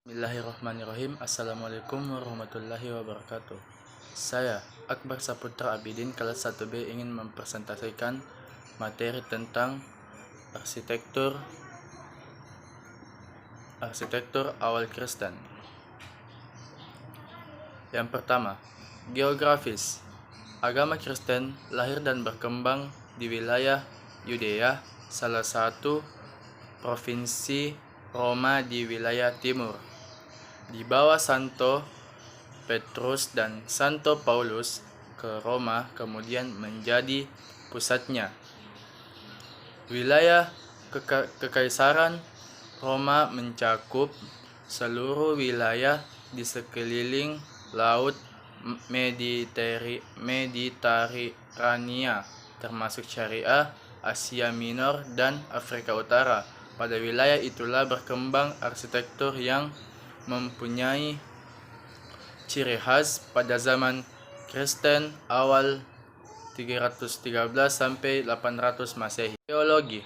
Bismillahirrahmanirrahim. Assalamualaikum warahmatullahi wabarakatuh. Saya Akbar Saputra Abidin kelas 1B ingin mempresentasikan materi tentang arsitektur awal Kristen. Yang pertama, geografis. Agama Kristen lahir dan berkembang di wilayah Yudea, salah satu provinsi Roma di wilayah timur. Di bawah Santo Petrus dan Santo Paulus ke Roma kemudian menjadi pusatnya. Wilayah Kekaisaran Roma mencakup seluruh wilayah di sekeliling Laut Mediterania, termasuk Syria, Asia Minor, dan Afrika Utara. Pada wilayah itulah berkembang arsitektur yang mempunyai ciri khas pada zaman Kristen awal 313 sampai 800 Masehi. Geologi.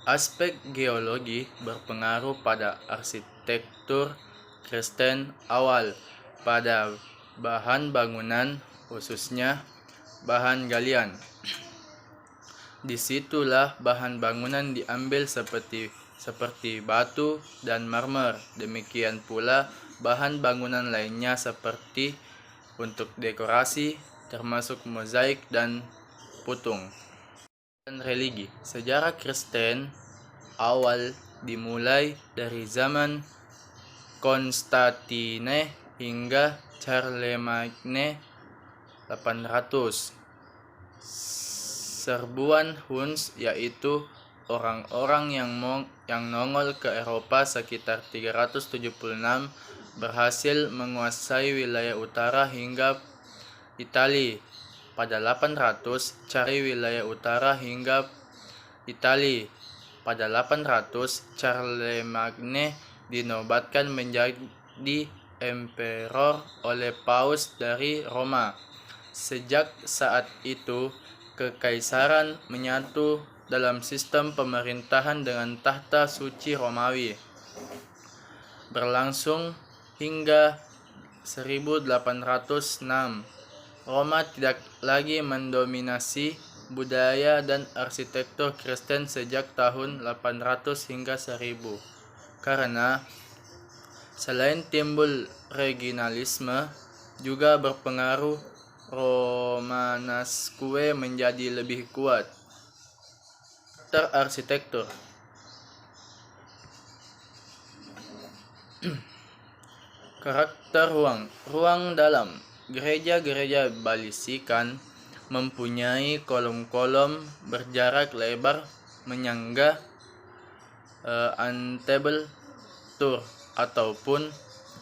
Aspek geologi berpengaruh pada arsitektur Kristen awal. Pada bahan bangunan, khususnya bahan galian. Disitulah bahan bangunan diambil seperti batu dan marmer. Demikian pula bahan bangunan lainnya seperti untuk dekorasi, termasuk mozaik dan putung. Dan religi. Sejarah Kristen awal dimulai dari zaman Konstantine hingga Charlemagne 800. Serbuan Huns, yaitu orang-orang yang nongol ke Eropa sekitar 376, berhasil menguasai wilayah utara hingga Italia. Pada 800, cari wilayah utara hingga Italia. Pada 800, Charlemagne dinobatkan menjadi emperor oleh Paus dari Roma. Sejak saat itu, Kekaisaran menyatu dalam sistem pemerintahan dengan tahta suci Romawi. Berlangsung hingga 1806. Roma tidak lagi mendominasi budaya dan arsitektur Kristen sejak tahun 800 hingga 1000. Karena selain timbul regionalisme, juga berpengaruh Romanesque menjadi lebih kuat. Arsitektur. Karakter ruang dalam. Gereja-gereja Balisikan mempunyai kolom-kolom berjarak lebar menyangga antebel tur ataupun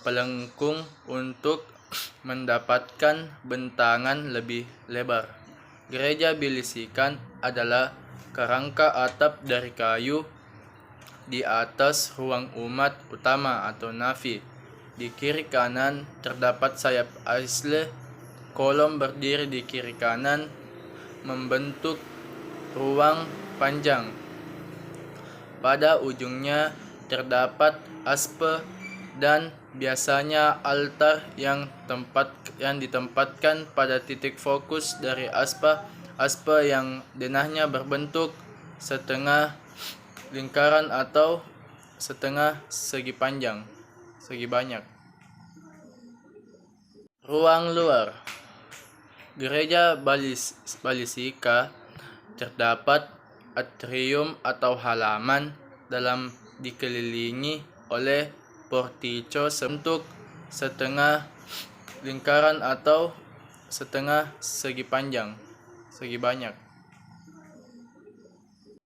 pelengkung untuk mendapatkan bentangan lebih lebar. Gereja Balisikan adalah kerangka atap dari kayu di atas ruang umat utama atau navi. Di kiri kanan terdapat sayap aisle. Kolom berdiri di kiri kanan membentuk ruang panjang. Pada ujungnya terdapat aspe dan biasanya altar yang ditempatkan pada titik fokus dari aspe yang denahnya berbentuk setengah lingkaran atau setengah segi banyak. Ruang luar. Gereja Balisika terdapat atrium atau halaman dalam dikelilingi oleh portico sebentuk setengah lingkaran atau setengah segi banyak.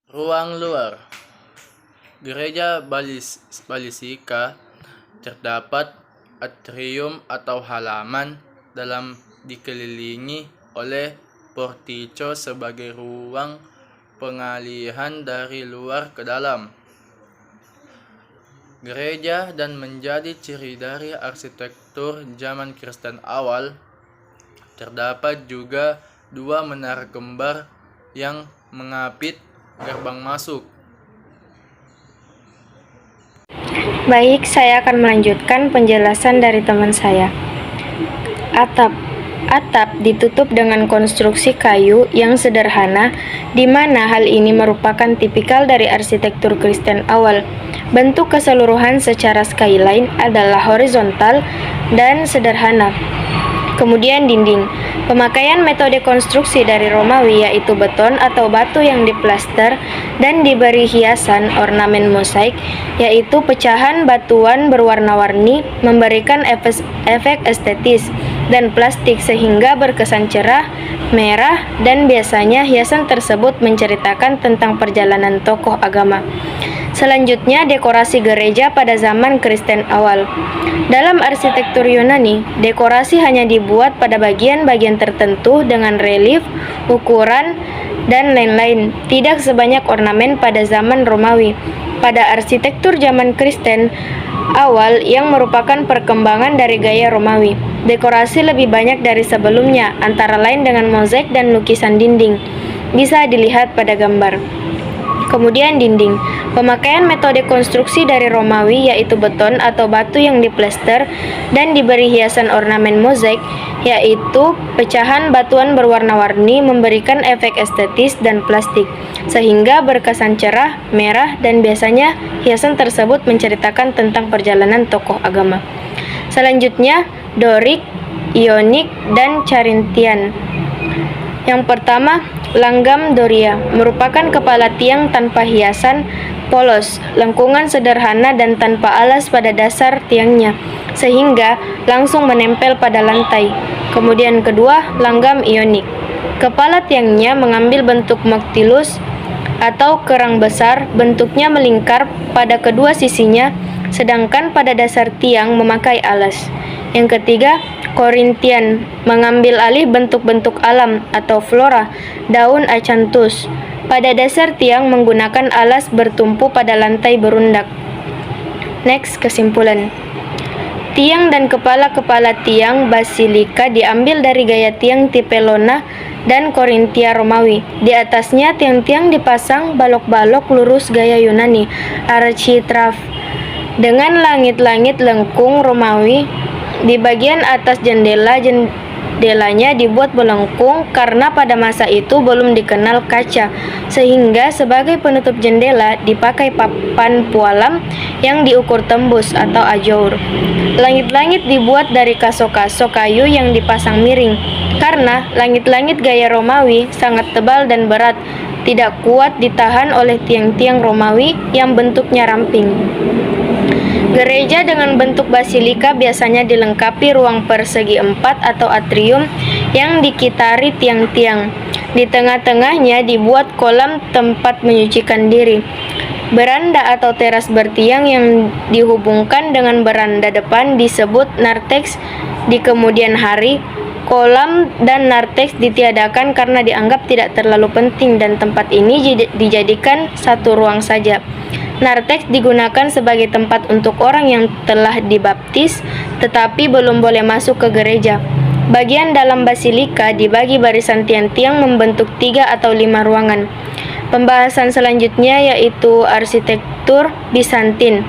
Ruang luar. Gereja Balisika terdapat atrium atau halaman dalam dikelilingi oleh portico sebagai ruang pengalihan dari luar ke dalam gereja dan menjadi ciri dari arsitektur zaman Kristen awal. Terdapat juga 2 menara kembar yang mengapit gerbang masuk. Baik, saya akan melanjutkan penjelasan dari teman saya. Atap. Atap ditutup dengan konstruksi kayu yang sederhana, di mana hal ini merupakan tipikal dari arsitektur Kristen awal. Bentuk keseluruhan secara skyline adalah horizontal dan sederhana. Kemudian dinding. Pemakaian metode konstruksi dari Romawi yaitu beton atau batu yang diplaster dan diberi hiasan ornamen mosaik, yaitu pecahan batuan berwarna-warni, memberikan efek estetis dan plastik sehingga berkesan cerah, merah, dan biasanya hiasan tersebut menceritakan tentang perjalanan tokoh agama. Selanjutnya, dekorasi gereja pada zaman Kristen awal. Dalam arsitektur Yunani, dekorasi hanya dibuat pada bagian-bagian tertentu dengan relief, ukuran, dan lain-lain, tidak sebanyak ornamen pada zaman Romawi. Pada arsitektur zaman Kristen awal yang merupakan perkembangan dari gaya Romawi, dekorasi lebih banyak dari sebelumnya, antara lain dengan mozaik dan lukisan dinding. Bisa dilihat pada gambar. Kemudian dinding. Pemakaian metode konstruksi dari Romawi yaitu beton atau batu yang diplaster dan diberi hiasan ornamen mozaik, yaitu pecahan batuan berwarna-warni, memberikan efek estetis dan plastik sehingga berkesan cerah, merah, dan biasanya hiasan tersebut menceritakan tentang perjalanan tokoh agama. Selanjutnya, Dorik, Ionik, dan Carintian. Yang pertama, langgam Doria merupakan kepala tiang tanpa hiasan, polos, lengkungan sederhana dan tanpa alas pada dasar tiangnya, sehingga langsung menempel pada lantai. Kemudian kedua, langgam Ionik. Kepala tiangnya mengambil bentuk moctilus atau kerang besar, bentuknya melingkar pada kedua sisinya, sedangkan pada dasar tiang memakai alas. Yang ketiga, Korintian mengambil alih bentuk-bentuk alam atau flora, daun acanthus. Pada dasar tiang menggunakan alas bertumpu pada lantai berundak. Next, kesimpulan. Tiang dan kepala-kepala tiang basilika diambil dari gaya tiang tipe Lona dan Korintia Romawi. Di atasnya tiang-tiang dipasang balok-balok lurus gaya Yunani, architrav, dengan langit-langit lengkung Romawi. Di bagian atas jendelanya dibuat belengkung karena pada masa itu belum dikenal kaca, sehingga sebagai penutup jendela dipakai papan pualam yang diukur tembus atau ajour. Langit-langit dibuat dari kaso-kaso kayu yang dipasang miring, karena langit-langit gaya Romawi sangat tebal dan berat, tidak kuat ditahan oleh tiang-tiang Romawi yang bentuknya ramping. Gereja dengan bentuk basilika biasanya dilengkapi ruang persegi 4 atau atrium yang dikitari tiang-tiang. Di tengah-tengahnya dibuat kolam tempat menyucikan diri. Beranda atau teras bertiang yang dihubungkan dengan beranda depan disebut narthex di kemudian hari. Kolam dan narthex ditiadakan karena dianggap tidak terlalu penting dan tempat ini dijadikan satu ruang saja. Narthex digunakan sebagai tempat untuk orang yang telah dibaptis tetapi belum boleh masuk ke gereja. Bagian dalam basilika dibagi barisan tiang-tiang membentuk 3 atau 5 ruangan. Pembahasan selanjutnya yaitu arsitektur Bizantin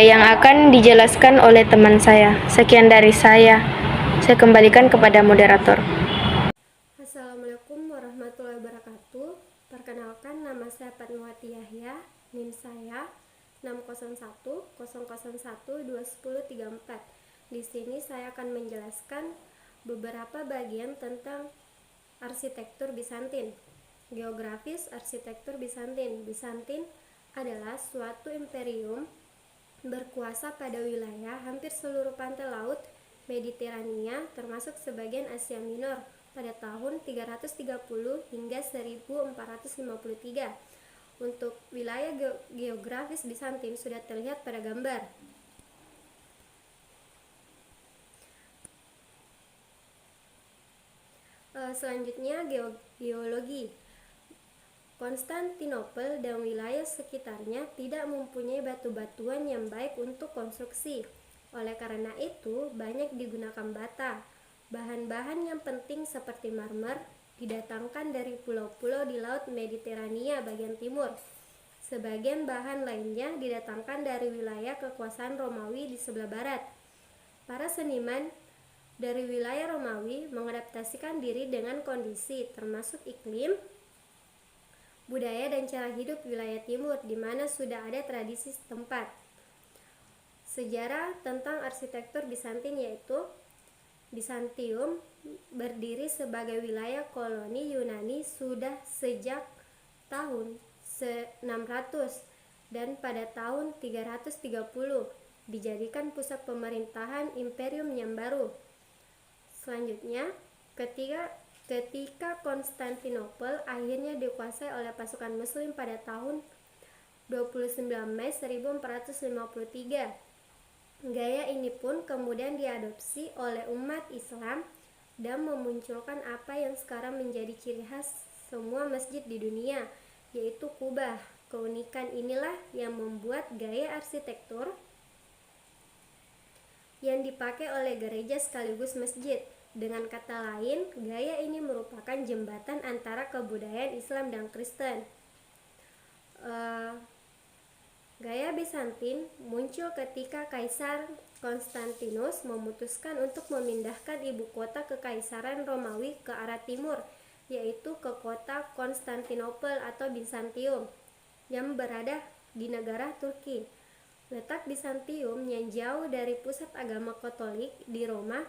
yang akan dijelaskan oleh teman saya. Sekian dari saya. Saya kembalikan kepada moderator. Assalamualaikum warahmatullahi wabarakatuh. Perkenalkan, nama saya Fatmawati Yahya, NIM saya 60100121034. Di sini saya akan menjelaskan beberapa bagian tentang arsitektur Bizantin. Geografis arsitektur Bizantin. Bizantin adalah suatu imperium berkuasa pada wilayah hampir seluruh pantai laut Mediterania termasuk sebagian Asia Minor pada tahun 330 hingga 1453. Untuk wilayah geografis Bizantin sudah terlihat pada gambar. Selanjutnya geologi. Konstantinopel dan wilayah sekitarnya tidak mempunyai batu-batuan yang baik untuk konstruksi. Oleh karena itu, banyak digunakan bata. Bahan-bahan yang penting seperti marmer didatangkan dari pulau-pulau di Laut Mediterania bagian timur. Sebagian bahan lainnya didatangkan dari wilayah kekuasaan Romawi di sebelah barat. Para seniman dari wilayah Romawi mengadaptasikan diri dengan kondisi, termasuk iklim, budaya dan cara hidup wilayah timur, di mana sudah ada tradisi setempat. Sejarah tentang arsitektur Bizantin yaitu Bizantium berdiri sebagai wilayah koloni Yunani sudah sejak tahun 600 dan pada tahun 330 dijadikan pusat pemerintahan imperium yang baru. Selanjutnya, ketika Konstantinopel akhirnya dikuasai oleh pasukan muslim pada tahun 29 Mei 1453. Gaya ini pun kemudian diadopsi oleh umat Islam dan memunculkan apa yang sekarang menjadi ciri khas semua masjid di dunia, yaitu kubah. Keunikan inilah yang membuat gaya arsitektur yang dipakai oleh gereja sekaligus masjid. Dengan kata lain, gaya ini merupakan jembatan antara kebudayaan Islam dan Kristen. Gaya Bizantin muncul ketika Kaisar Konstantinus memutuskan untuk memindahkan ibu kota Kekaisaran Romawi ke arah timur, yaitu ke kota Konstantinopel atau Bizantium yang berada di negara Turki. Letak Bizantium yang jauh dari pusat agama Katolik di Roma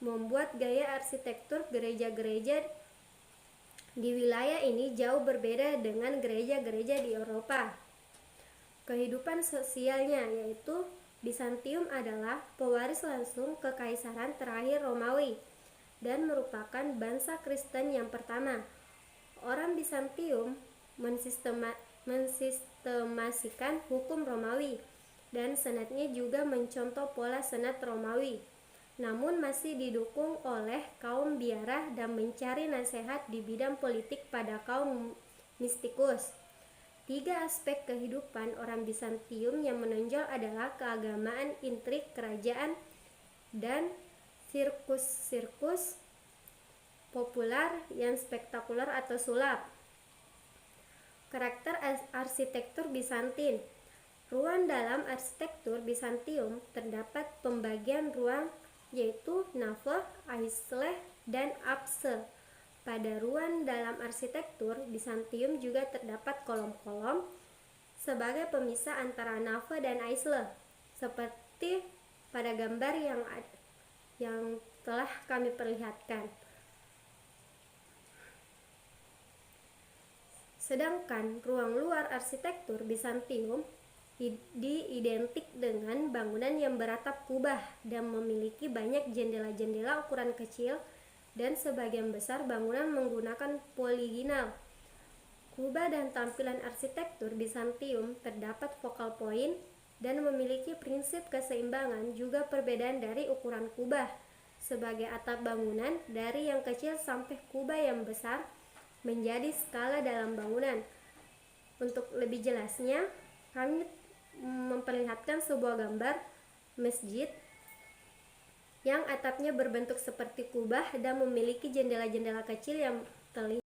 membuat gaya arsitektur gereja-gereja di wilayah ini jauh berbeda dengan gereja-gereja di Eropa. Kehidupan sosialnya yaitu Bizantium adalah pewaris langsung kekaisaran terakhir Romawi dan merupakan bangsa Kristen yang pertama. Orang Bizantium mensistemasikan hukum Romawi dan senatnya juga mencontoh pola senat Romawi, namun masih didukung oleh kaum biara dan mencari nasihat di bidang politik pada kaum mistikus. 3 aspek kehidupan orang Bizantium yang menonjol adalah keagamaan, intrik, kerajaan, dan sirkus-sirkus populer yang spektakuler atau sulap. Karakter arsitektur Bizantin. Ruang dalam arsitektur Bizantium terdapat pembagian ruang yaitu nave, aisle, dan apse. Pada ruang dalam arsitektur Bizantium juga terdapat kolom-kolom sebagai pemisah antara nave dan aisle, seperti pada gambar yang telah kami perlihatkan. Sedangkan ruang luar arsitektur Bizantium diidentik dengan bangunan yang beratap kubah dan memiliki banyak jendela-jendela ukuran kecil, dan sebagian besar bangunan menggunakan poliginal. Kubah dan tampilan arsitektur Bizantium terdapat focal point dan memiliki prinsip keseimbangan, juga perbedaan dari ukuran kubah sebagai atap bangunan dari yang kecil sampai kubah yang besar menjadi skala dalam bangunan. Untuk lebih jelasnya, kami memperlihatkan sebuah gambar masjid yang atapnya berbentuk seperti kubah dan memiliki jendela-jendela kecil yang terlihat